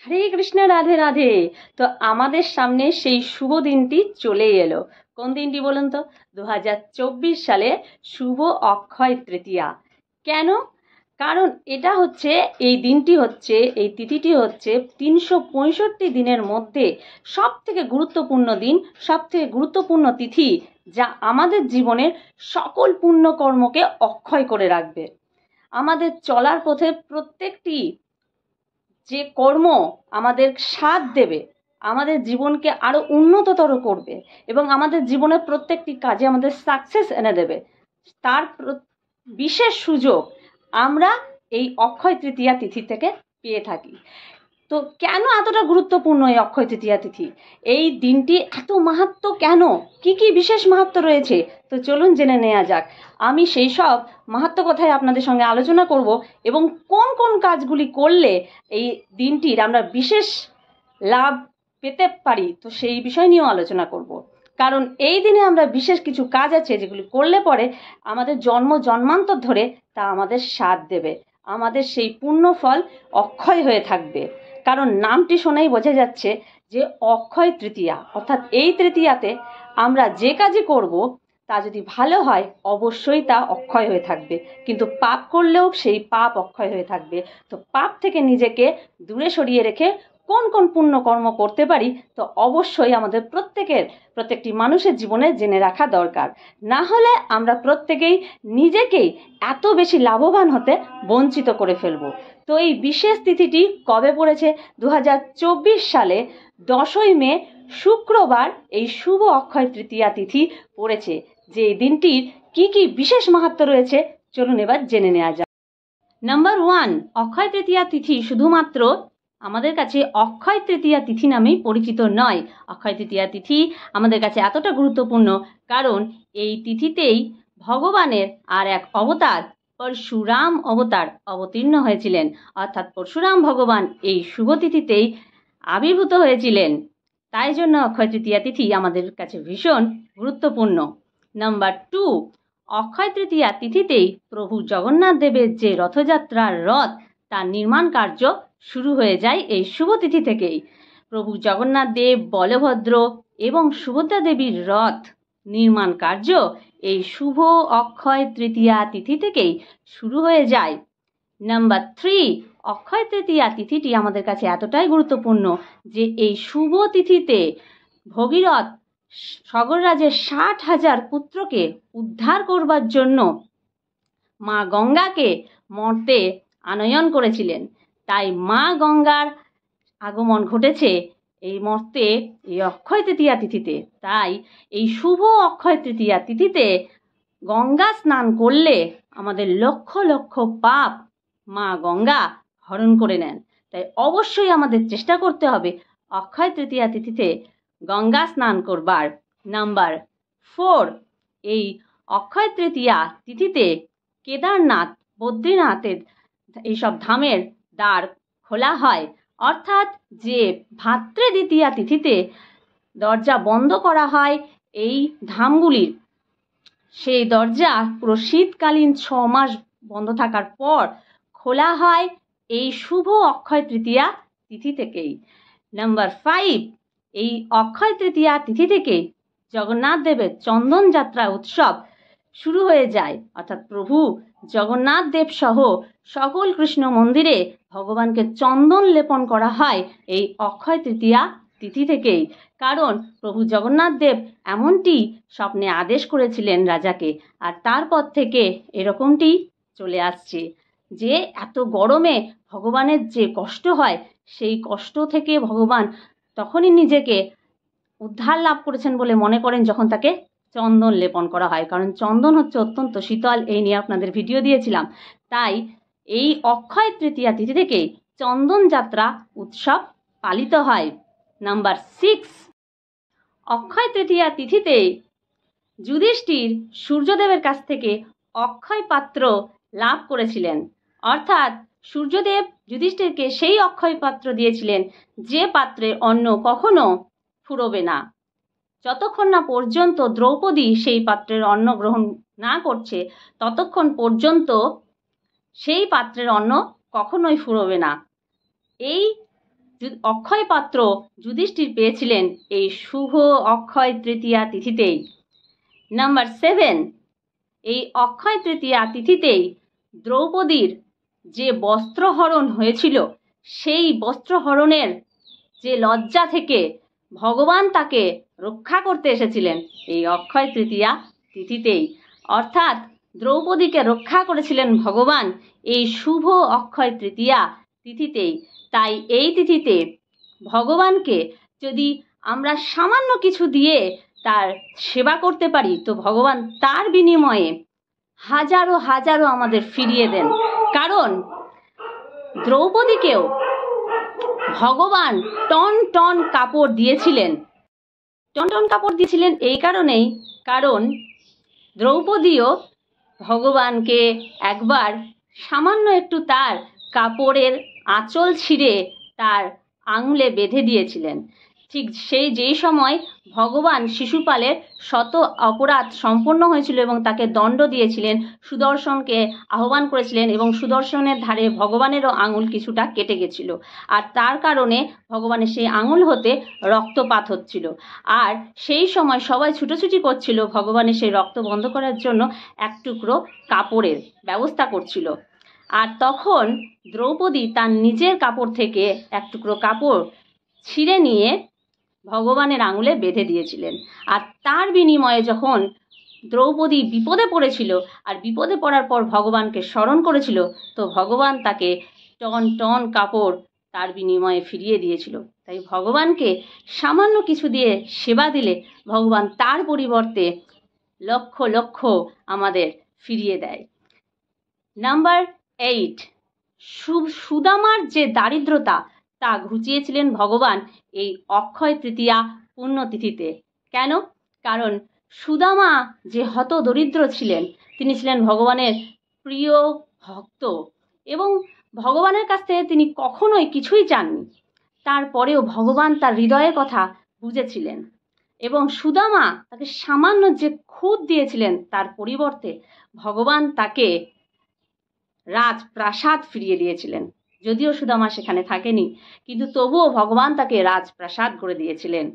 হরে কৃষ্ণ, রাধে রাধে। তো আমাদের সামনে সেই শুভ দিনটি চলেই এলো। কোন দিনটি বলুন তো? 2024 সালে শুভ অক্ষয় তৃতীয়া। কেন? কারণ এটা হচ্ছে, এই দিনটি হচ্ছে, এই তিথিটি হচ্ছে 365 দিনের মধ্যে সব থেকে গুরুত্বপূর্ণ দিন, সব থেকে গুরুত্বপূর্ণ তিথি, যা আমাদের জীবনের সকল পুণ্যকর্মকে অক্ষয় করে রাখবে। আমাদের চলার পথে প্রত্যেকটি যে কর্ম আমাদের সাথ দেবে, আমাদের জীবনকে আরো উন্নততর করবে এবং আমাদের জীবনের প্রত্যেকটি কাজে আমাদের সাকসেস এনে দেবে, তার বিশেষ সুযোগ আমরা এই অক্ষয় তৃতীয়া তিথি থেকে পেয়ে থাকি। তো কেন এতটা গুরুত্বপূর্ণ এই অক্ষয় তৃতীয়া তিথি? এই দিনটি এত মাহাত্ম্য কেন? কি কি বিশেষ মাহাত্ম্য রয়েছে? তো চলুন জেনে নেওয়া যাক। আমি সেই সব মাহাত্ম্য কথাই আপনাদের সঙ্গে আলোচনা করব এবং কোন কোন কাজগুলি করলে এই দিনটির আমরা বিশেষ লাভ পেতে পারি, তো সেই বিষয় নিয়েও আলোচনা করব। কারণ এই দিনে আমরা বিশেষ কিছু কাজ আছে যেগুলি করলে পরে আমাদের জন্ম জন্মান্তর ধরে তা আমাদের সাথ দেবে, আমাদের সেই পুণ্য ফল অক্ষয় হয়ে থাকবে। কারণ নামটি শুনেই বোঝা যাচ্ছে যে অক্ষয় তৃতীয়া, অর্থাৎ এই তৃতীয়াতে আমরা যে কাজই করব তা যদি ভালো হয় অবশ্যই তা অক্ষয় হয়ে থাকবে, কিন্তু পাপ করলেও সেই পাপ অক্ষয় হয়ে থাকবে। তো পাপ থেকে নিজেকে দূরে সরিয়ে রেখে কোন কোন পুণ্য কর্ম করতে পারি, তো অবশ্যই আমাদের প্রত্যেকটি মানুষের জীবনে জেনে রাখা দরকার। না হলে আমরা প্রত্যেকেই নিজেকেই এত বেশি লাভবান হতে বঞ্চিত করে ফেলবো। তো এই বিশেষ তিথিটি কবে পড়েছে? 2024 সালে 10ই মে শুক্রবার এই শুভ অক্ষয় তৃতীয়া তিথি পড়েছে। যে এই দিনটির কি কি বিশেষ মাহাত্ম্য রয়েছে চলুন এবার জেনে নেওয়া যাক। নাম্বার 1, অক্ষয় তৃতীয়া তিথি শুধুমাত্র আমাদের কাছে অক্ষয় তৃতীয়া তিথি নামেই পরিচিত নয়। অক্ষয় তৃতীয়া তিথি আমাদের কাছে এতটা গুরুত্বপূর্ণ কারণ এই তিথিতেই ভগবানের আর এক অবতার পরশুরাম অবতার অবতীর্ণ হয়েছিলেন, অর্থাৎ পরশুরাম ভগবান এই শুভ তিথিতেই আবির্ভূত হয়েছিলেন। তাই জন্য অক্ষয় তৃতীয়া তিথি আমাদের কাছে ভীষণ গুরুত্বপূর্ণ। নাম্বার 2, অক্ষয় তৃতীয়া তিথিতেই প্রভু জগন্নাথ দেবের যে রথযাত্রার রথ, তার নির্মাণ কার্য শুরু হয়ে যায় এই শুভ তিথি থেকেই। প্রভু জগন্নাথ দেব, বলভদ্র এবং সুভদ্রা দেবীর রথ নির্মাণ কার্য এই শুভ অক্ষয় তৃতীয়া তিথি থেকেই শুরু হয়ে যায়। নাম্বার 3, অক্ষয় তৃতীয়া তিথিটি আমাদের কাছে এতটাই গুরুত্বপূর্ণ যে এই শুভ তিথিতে ভগীরথ স্বর্গরাজের 60,000 পুত্রকে উদ্ধার করবার জন্য মা গঙ্গাকে মর্তে আনয়ন করেছিলেন। তাই মা গঙ্গার আগমন ঘটেছে এই মর্তে এই অক্ষয় তৃতীয়া তিথিতে। তাই এই শুভ অক্ষয় তৃতীয়া তিথিতে গঙ্গা স্নান করলে আমাদের লক্ষ লক্ষ পাপ মা গঙ্গা হরণ করে নেন। তাই অবশ্যই আমাদের চেষ্টা করতে হবে অক্ষয় তৃতীয়া তিথিতে গঙ্গা স্নান করবার। নাম্বার 4, এই অক্ষয় তৃতীয়া তিথিতে কেদারনাথ, বদ্রীনাথের এইসব ধামের দ্বার খোলা হয়, অর্থাৎ যে ভাদ্রে দ্বিতীয়া তিথিতে দরজা বন্ধ করা হয় এই ধামগুলির, সেই দরজা পুরো শীতকালীন 6 মাস বন্ধ থাকার পর খোলা হয় এই শুভ অক্ষয় তৃতীয়া তিথি থেকেই। নাম্বার 5, এই অক্ষয় তৃতীয়া তিথি থেকেই জগন্নাথ দেবের চন্দন যাত্রা উৎসব শুরু হয়ে যায়, অর্থাৎ প্রভু জগন্নাথ দেব সহ সকল কৃষ্ণ মন্দিরে ভগবানকে চন্দন লেপন করা হয় এই অক্ষয় তৃতীয়া তিথি থেকেই। কারণ প্রভু জগন্নাথ দেব এমনটি স্বপ্নে আদেশ করেছিলেন রাজাকে, আর তারপর থেকে এরকমটি চলে আসছে যে এত গরমে ভগবানের যে কষ্ট হয়, সেই কষ্ট থেকে ভগবান তখনই নিজেকে উদ্ধার লাভ করেছেন বলে মনে করেন যখন তাকে চন্দন লেপন করা হয়। কারণ চন্দন হচ্ছে অত্যন্ত শীতল, এই নিয়ে আপনাদের ভিডিও দিয়েছিলাম। তাই এই অক্ষয় তৃতীয়া তিথি থেকে চন্দন যাত্রা উৎসব পালিত হয়। নাম্বার 6, অক্ষয় তৃতীয়া তিথিতে যুধিষ্ঠির সূর্যদেবের কাছ থেকে অক্ষয় পাত্র লাভ করেছিলেন, অর্থাৎ সূর্যদেব যুধিষ্ঠিরকে সেই অক্ষয় পাত্র দিয়েছিলেন যে পাত্রে অন্ন কখনো ফুরোবে না। যতক্ষণ না পর্যন্ত দ্রৌপদী সেই পাত্রের অন্ন গ্রহণ না করছে ততক্ষণ পর্যন্ত সেই পাত্রের অন্ন কখনোই ফুরোবে না। এই অক্ষয় পাত্র যুধিষ্ঠির পেয়েছিলেন এই শুভ অক্ষয় তৃতীয়া তিথিতেই। নাম্বার 7, এই অক্ষয় তৃতীয়া তিথিতেই দ্রৌপদীর যে বস্ত্রহরণ হয়েছিল, সেই বস্ত্রহরণের যে লজ্জা থেকে ভগবান তাকে রক্ষা করতে এসেছিলেন এই অক্ষয় তৃতীয়া তিথিতেই। অর্থাৎ দ্রৌপদীকে রক্ষা করেছিলেন ভগবান এই শুভ অক্ষয় তৃতীয়া তিথিতেই। তাই এই তিথিতে ভগবানকে যদি আমরা সামান্য কিছু দিয়ে তার সেবা করতে পারি, তো ভগবান তার বিনিময়ে হাজারো হাজারো আমাদের ফিরিয়ে দেন। কারণ দ্রৌপদীকেও ভগবান টন টন কাপড় দিয়েছিলেন। টন টন কাপড় দিয়েছিলেন এই কারণেই, কারণ দ্রৌপদীও ভগবানকে একবার সামান্য একটু তার কাপড়ের আঁচল ছিঁড়ে তার আঙুলে বেঁধে দিয়েছিলেন। ঠিক যেই সময় ভগবান শিশুপালের শত অপরাধ সম্পন্ন হয়েছিল এবং তাকে দণ্ড দিয়েছিলেন, সুদর্শনকে আহ্বান করেছিলেন এবং সুদর্শনের ধারে ভগবানেরও আঙুল কিছুটা কেটে গেছিল, আর তার কারণে ভগবানের সেই আঙুল হতে রক্তপাত হচ্ছিল। আর সেই সময় সবাই ছুটোছুটি করছিল ভগবানের সেই রক্ত বন্ধ করার জন্য এক টুকরো কাপড়ের ব্যবস্থা করছিল। আর তখন দ্রৌপদী তার নিজের কাপড় থেকে এক টুকরো কাপড় ছিঁড়ে নিয়ে ভগবানের আঙুলে বেঁধে দিয়েছিলেন। আর তার বিনিময়ে যখন দ্রৌপদী বিপদে পড়েছিল আর বিপদে পড়ার পর ভগবানকে স্মরণ করেছিল, তো ভগবান তাকে টন টন কাপড় তার বিনিময়ে ফিরিয়ে দিয়েছিল। তাই ভগবানকে সামান্য কিছু দিয়ে সেবা দিলে ভগবান তার পরিবর্তে লক্ষ লক্ষ আমাদের ফিরিয়ে দেয়। নাম্বার 8, সুদামার যে দারিদ্রতা তা ঘুচিয়েছিলেন ভগবান এই অক্ষয় তৃতীয়া পুণ্যতিথিতে। কেন? কারণ সুদামা যে হত দরিদ্র ছিলেন, তিনি ছিলেন ভগবানের প্রিয় ভক্ত এবং ভগবানের কাছ থেকে তিনি কখনোই কিছুই চাননি। তারপরেও ভগবান তার হৃদয়ের কথা বুঝেছিলেন এবং সুদামা তাকে সামান্য যে খুদ দিয়েছিলেন, তার পরিবর্তে ভগবান তাকে রাজপ্রাসাদ ফিরিয়ে দিয়েছিলেন। যদিও সুদামা সেখানে থাকেনি, কিন্তু তবুও ভগবান তাকে রাজপ্রাসাদ করে দিয়েছিলেন।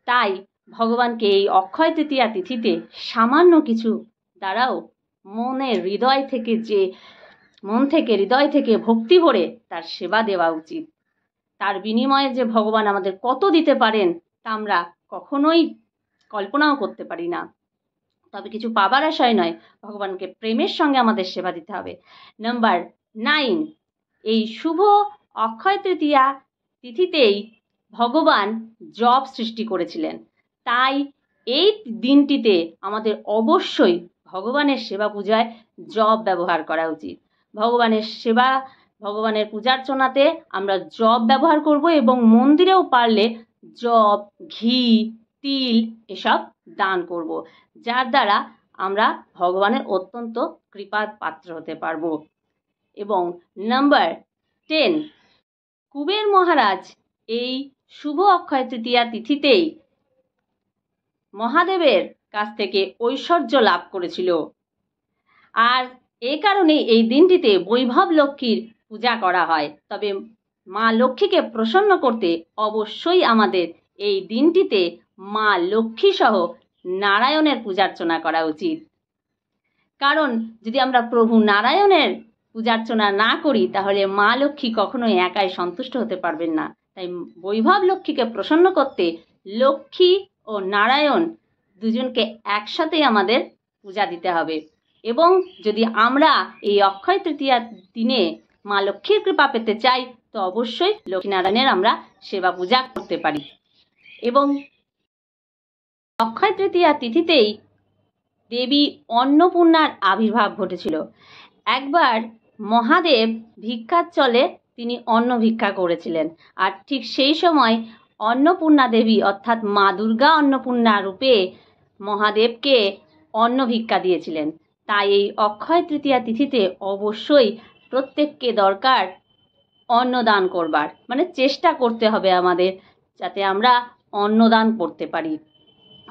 তাই ভগবানকে এই অক্ষয় তৃতীয়া তিথিতে সামান্য কিছু দ্বারাও মন থেকে হৃদয় থেকে ভক্তি ভরে তার সেবা দেওয়া উচিত। তার বিনিময়ে যে ভগবান আমাদের কত দিতে পারেন তা আমরা কখনোই কল্পনাও করতে পারি না। তবে কিছু পাবার আশায় নয়, ভগবানকে প্রেমের সঙ্গে আমাদের সেবা দিতে হবে। নাম্বার 9, এই শুভ অক্ষয় তৃতীয়া তিথিতেই ভগবান জব সৃষ্টি করেছিলেন। তাই এই দিনটিতে আমাদের অবশ্যই ভগবানের সেবা পূজায় জব ব্যবহার করা উচিত। ভগবানের পূজার্চনাতে আমরা জব ব্যবহার করব এবং মন্দিরেও পারলে জব, ঘি, তিল এসব দান করব, যার দ্বারা আমরা ভগবানের অত্যন্ত কৃপার পাত্র হতে পারব। এবং নাম্বার 10, কুবের মহারাজ এই শুভ অক্ষয় তৃতীয়া তিথিতেই মহাদেবের কাছ থেকে ঐশ্বর্য লাভ করেছিল। আর এই কারণে এই দিনটিতে বৈভব লক্ষ্মীর পূজা করা হয়। তবে মা লক্ষ্মীকে প্রসন্ন করতে অবশ্যই আমাদের এই দিনটিতে মা লক্ষ্মী সহ নারায়ণের পূজার্চনা করা উচিত। কারণ যদি আমরা প্রভু নারায়ণের পূজার্চনা না করি, তাহলে মা লক্ষ্মী কখনোই একাই সন্তুষ্ট হতে পারবেন না। তাই বৈভব লক্ষ্মীকে প্রসন্ন করতে লক্ষ্মী ও নারায়ণ দুজনকে একসাথেই আমাদের পূজা দিতে হবে। এবং যদি আমরা এই অক্ষয় তৃতীয়া দিনে মা লক্ষ্মীর কৃপা পেতে চাই, তো অবশ্যই লক্ষ্মীনারায়ণের আমরা সেবা পূজা করতে পারি। এবং অক্ষয় তৃতীয়া তিথিতেই দেবী অন্নপূর্ণার আবির্ভাব ঘটেছিল। একবার মহাদেব ভিক্ষার চলে তিনি অন্ন ভিক্ষা করেছিলেন, আর ঠিক সেই সময় অন্নপূর্ণা দেবী অর্থাৎ মা দুর্গা অন্নপূর্ণা রূপে মহাদেবকে অন্ন ভিক্ষা দিয়েছিলেন। তাই এই অক্ষয় তৃতীয়া তিথিতে অবশ্যই প্রত্যেককে দরকার অন্নদান করবার, মানে চেষ্টা করতে হবে আমাদের যাতে আমরা অন্নদান করতে পারি।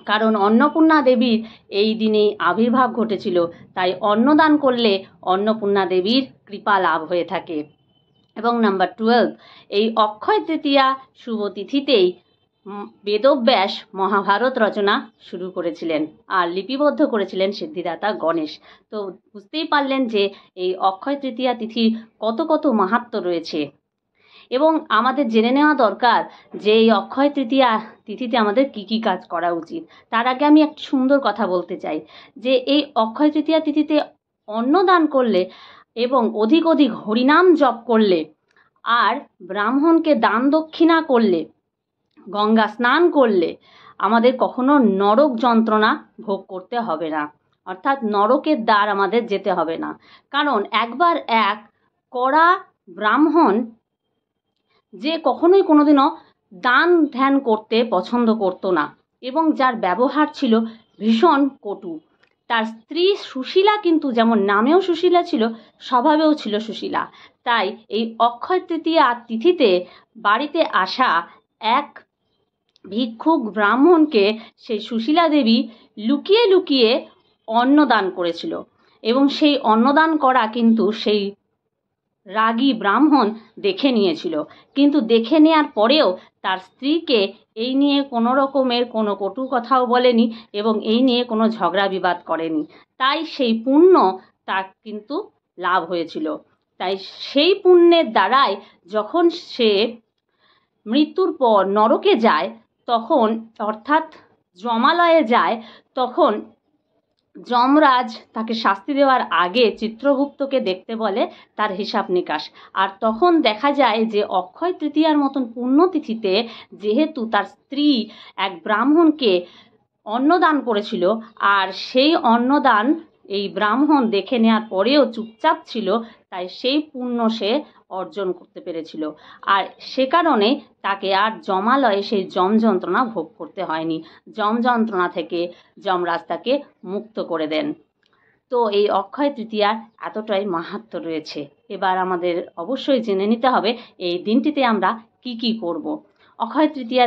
কারণ অন্নপূর্ণা দেবীর এই দিনে আবির্ভাব ঘটেছিল, তাই অন্নদান করলে অন্নপূর্ণা দেবীর কৃপা লাভ হয়ে থাকে। এবং নাম্বার 12, এই অক্ষয় তৃতীয়া শুভ তিথিতেই বেদব্যাস মহাভারত রচনা শুরু করেছিলেন আর লিপিবদ্ধ করেছিলেন সিদ্ধিদাতা গণেশ। তো বুঝতেই পারলেন যে এই অক্ষয় তৃতীয়া তিথি কত কত মাহাত্ম্য রয়েছে। এবং আমাদের জেনে নেওয়া দরকার যে এই অক্ষয় তৃতীয়া তিথিতে আমাদের কি কি কাজ করা উচিত। তার আগে আমি একটা সুন্দর কথা বলতে চাই যে এই অক্ষয় তৃতীয়া তিথিতে অন্নদান করলে এবং অধিক অধিক হরিনাম জপ করলে আর ব্রাহ্মণকে দান দক্ষিণা করলে, গঙ্গা স্নান করলে আমাদের কখনো নরক যন্ত্রণা ভোগ করতে হবে না, অর্থাৎ নরকের দ্বার আমাদের যেতে হবে না। কারণ একবার এক কড়া ব্রাহ্মণ যে কখনোই কোনোদিনও দান ধ্যান করতে পছন্দ করতো না এবং যার ব্যবহার ছিল ভীষণ কটু। তার স্ত্রী সুশীলা কিন্তু যেমন নামেও সুশীলা ছিল, স্বভাবেও ছিল সুশীলা। তাই এই অক্ষয় তৃতীয়া তিথিতে বাড়িতে আসা এক ভিক্ষুক ব্রাহ্মণকে সেই সুশীলা দেবী লুকিয়ে লুকিয়ে অন্নদান করেছিল এবং সেই অন্নদান করা কিন্তু সেই রাগী ব্রাহ্মণ দেখে নিয়েছিল। কিন্তু দেখে নেওয়ার পরেও তার স্ত্রীকে এই নিয়ে কোনো রকমের কোনো কটু কথাও বলেনি এবং এই নিয়ে কোনো ঝগড়া বিবাদ করেনি। তাই সেই পুণ্য তার কিন্তু লাভ হয়েছিল। তাই সেই পুণ্যের দ্বারাই যখন সে মৃত্যুর পর নরকে যায় তখন, অর্থাৎ যমালয়ে যায়, তখন যমরাজ তাকে শাস্তি দেওয়ার আগে চিত্রগুপ্তকে দেখতে বলে তার হিসাব নিকাশ। আর তখন দেখা যায় যে অক্ষয় তৃতীয়ার মতন পুণ্যতিথিতে যেহেতু তার স্ত্রী এক ব্রাহ্মণকে অন্নদান করেছিল আর সেই অন্নদান এই ব্রাহ্মণ দেখে নেওয়ার পরেও চুপচাপ ছিল, তাই সেই পুণ্য সে অর্জন করতে পেরেছিল। আর সে কারণে তাকে আর যমালয়ে সেই যম যন্ত্রণা ভোগ করতে হয়নি। যম যন্ত্রণা থেকে যমরাজ তাকে মুক্ত করে দেন। তো এই অক্ষয় তৃতীয়ার এতটাই মাহাত্ম্য রয়েছে। এবার আমাদের অবশ্যই জেনে নিতে হবে এই দিনটিতে আমরা কি কি করব। অক্ষয় তৃতীয়া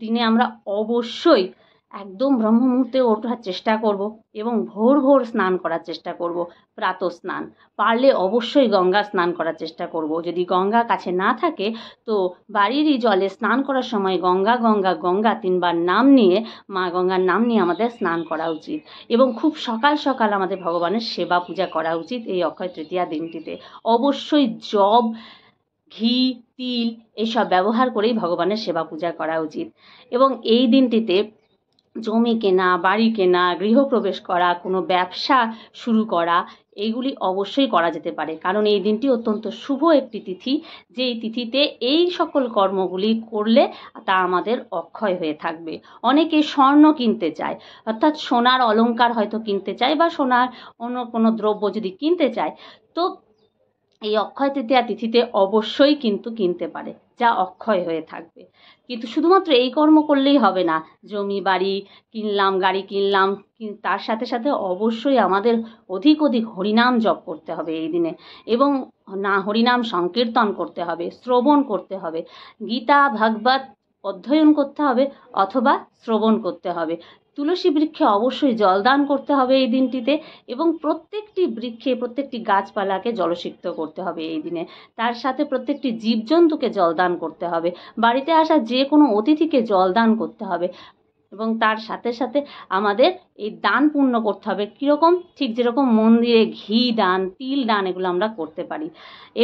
দিনে আমরা অবশ্যই একদম ব্রহ্ম মুহূর্তে ওঠার চেষ্টা করব এবং ভোর ভোর স্নান করার চেষ্টা করব, প্রাতঃ স্নান। পারলে অবশ্যই গঙ্গা স্নান করার চেষ্টা করব। যদি গঙ্গা কাছে না থাকে তো বাড়িরই জলে স্নান করার সময় গঙ্গা গঙ্গা গঙ্গা 3 বার নাম নিয়ে, মা গঙ্গার নাম নিয়ে আমাদের স্নান করা উচিত এবং খুব সকাল সকাল আমাদের ভগবানের সেবা পূজা করা উচিত। এই অক্ষয় তৃতীয়া দিনটিতে অবশ্যই জব, ঘি, তিল এসব ব্যবহার করেই ভগবানের সেবা পূজা করা উচিত। এবং এই দিনটিতে জমি কেনা, বাড়ি কেনা, গৃহপ্রবেশ করা, কোনো ব্যবসা শুরু করা, এইগুলি অবশ্যই করা যেতে পারে। কারণ এই দিনটি অত্যন্ত শুভ একটি তিথি, যেই তিথিতে এই সকল কর্মগুলি করলে তা আমাদের অক্ষয় হয়ে থাকবে। অনেকে স্বর্ণ কিনতে চায়, অর্থাৎ সোনার অলংকার হয়তো কিনতে চায় বা সোনার অন্য কোনো দ্রব্য যদি কিনতে চায়, তো এই অক্ষয় তৃতীয়া তিথিতে অবশ্যই কিন্তু কিনতে পারে, যা অক্ষয় হয়ে থাকবে। কিন্তু শুধুমাত্র এই কর্ম করলেই হবে না। জমি বাড়ি কিনলাম, গাড়ি কিনলাম, তার সাথে সাথে অবশ্যই আমাদের অধিক অধিক হরিনাম জপ করতে হবে এই দিনে এবং হরিনাম সংকীর্তন করতে হবে, শ্রবণ করতে হবে, গীতা ভাগবত অধ্যয়ন করতে হবে অথবা শ্রবণ করতে হবে। তুলসী বৃক্ষে অবশ্যই জলদান করতে হবে এই দিনটিতে এবং প্রত্যেকটি বৃক্ষে, প্রত্যেকটি গাছপালাকে জলসিক্ত করতে হবে এই দিনে। তার সাথে প্রত্যেকটি জীবজন্তুকে জলদান করতে হবে, বাড়িতে আসা যে কোনো অতিথিকে জলদান করতে হবে এবং তার সাথে সাথে আমাদের এই দান পুণ্য করতে হবে। কীরকম? ঠিক যেরকম মন্দিরে ঘি দান, তিল দান এগুলো আমরা করতে পারি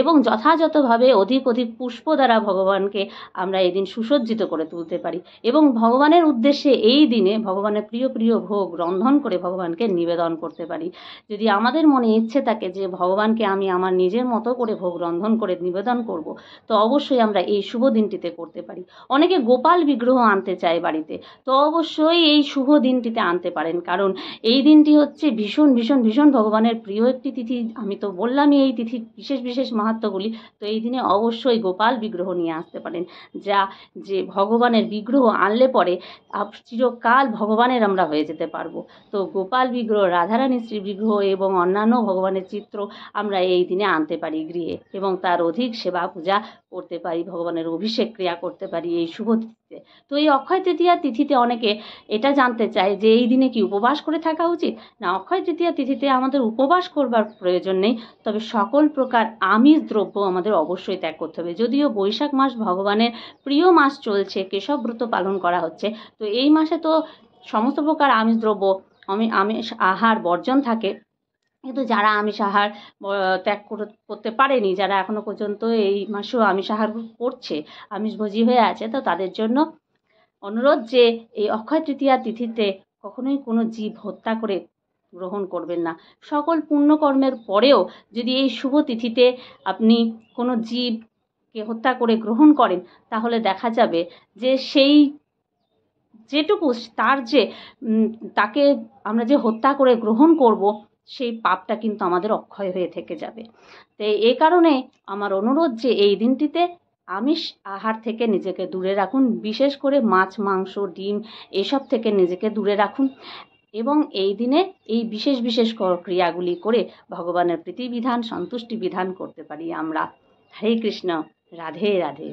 এবং যথাযথভাবে অধিক অধিক পুষ্প দ্বারা ভগবানকে আমরা এই দিন সুসজ্জিত করে তুলতে পারি এবং ভগবানের উদ্দেশ্যে এই দিনে ভগবানের প্রিয় প্রিয় ভোগ রন্ধন করে ভগবানকে নিবেদন করতে পারি। যদি আমাদের মনে ইচ্ছে থাকে যে ভগবানকে আমি আমার নিজের মতো করে ভোগ রন্ধন করে নিবেদন করব, তো অবশ্যই আমরা এই শুভ দিনটিতে করতে পারি। অনেকে গোপাল বিগ্রহ আনতে চায় বাড়িতে, তো অবশ্যই এই শুভ দিনটিতে আনতে পারেন। কারণ এই দিনটি হচ্ছে ভীষণ ভীষণ ভীষণ ভগবানের প্রিয় একটি তিথি। আমি তো বললামই এই তিথির বিশেষ বিশেষ মাহাত্ম্যগুলি। তো এই দিনে অবশ্যই গোপাল বিগ্রহ নিয়ে আসতে পারেন, যে ভগবানের বিগ্রহ আনলে পরে চিরকাল ভগবানের আমরা হয়ে যেতে পারবো। তো গোপাল বিগ্রহ, রাধারানী শ্রী বিগ্রহ এবং অন্যান্য ভগবানের চিত্র আমরা এই দিনে আনতে পারি গৃহে এবং তার অধিক সেবা পূজা করতে পারি, ভগবানের অভিষেক ক্রিয়া করতে পারি এই শুভ তিথিতে। তো এই অক্ষয় তৃতীয়া তিথিতে অনেকে এটা জানতে চায় যে এই দিনে কি উপবাস করে থাকা উচিত? না, অক্ষয় তৃতীয়া তিথিতে আমাদের উপবাস করবার প্রয়োজন নেই, তবে সকল প্রকার আমিষ দ্রব্য আমাদের অবশ্যই ত্যাগ করতে হবে। যদিও বৈশাখ মাস ভগবানের প্রিয় মাস চলছে, কেশব ব্রত পালন করা হচ্ছে, তো এই মাসে তো সমস্ত প্রকার আমিষ দ্রব্য আমিষ আহার বর্জন থাকে, কিন্তু যারা আমিষ আহার ত্যাগ করতে পারেনি, যারা এখনো পর্যন্ত এই মাসেও আমিষ আহার করছে, আমিষভোজী হয়ে আছে, তো তাদের জন্য অনুরোধ যে এই অক্ষয় তৃতীয়া তিথিতে কখনোই কোনো জীব হত্যা করে গ্রহণ করবেন না। সকল পুণ্যকর্মের পরেও যদি এই শুভ তিথিতে আপনি কোনো জীবকে হত্যা করে গ্রহণ করেন, তাহলে দেখা যাবে যে সেই যেটুকু তার যে তাকে আমরা যে হত্যা করে গ্রহণ করব, সেই পাপটা কিন্তু আমাদের অক্ষয় হয়ে থেকে যাবে। তো এই কারণে আমার অনুরোধ যে এই দিনটিতে আমিষ আহার থেকে নিজেকে দূরে রাখুন, বিশেষ করে মাছ, মাংস, ডিম এসব থেকে নিজেকে দূরে রাখুন, এবং এই দিনে এই বিশেষ বিশেষ ক্রিয়াগুলি করে ভগবানের প্রীতিবিধান, সন্তুষ্টি বিধান করতে পারি আমরা। হরে কৃষ্ণ, রাধে রাধে।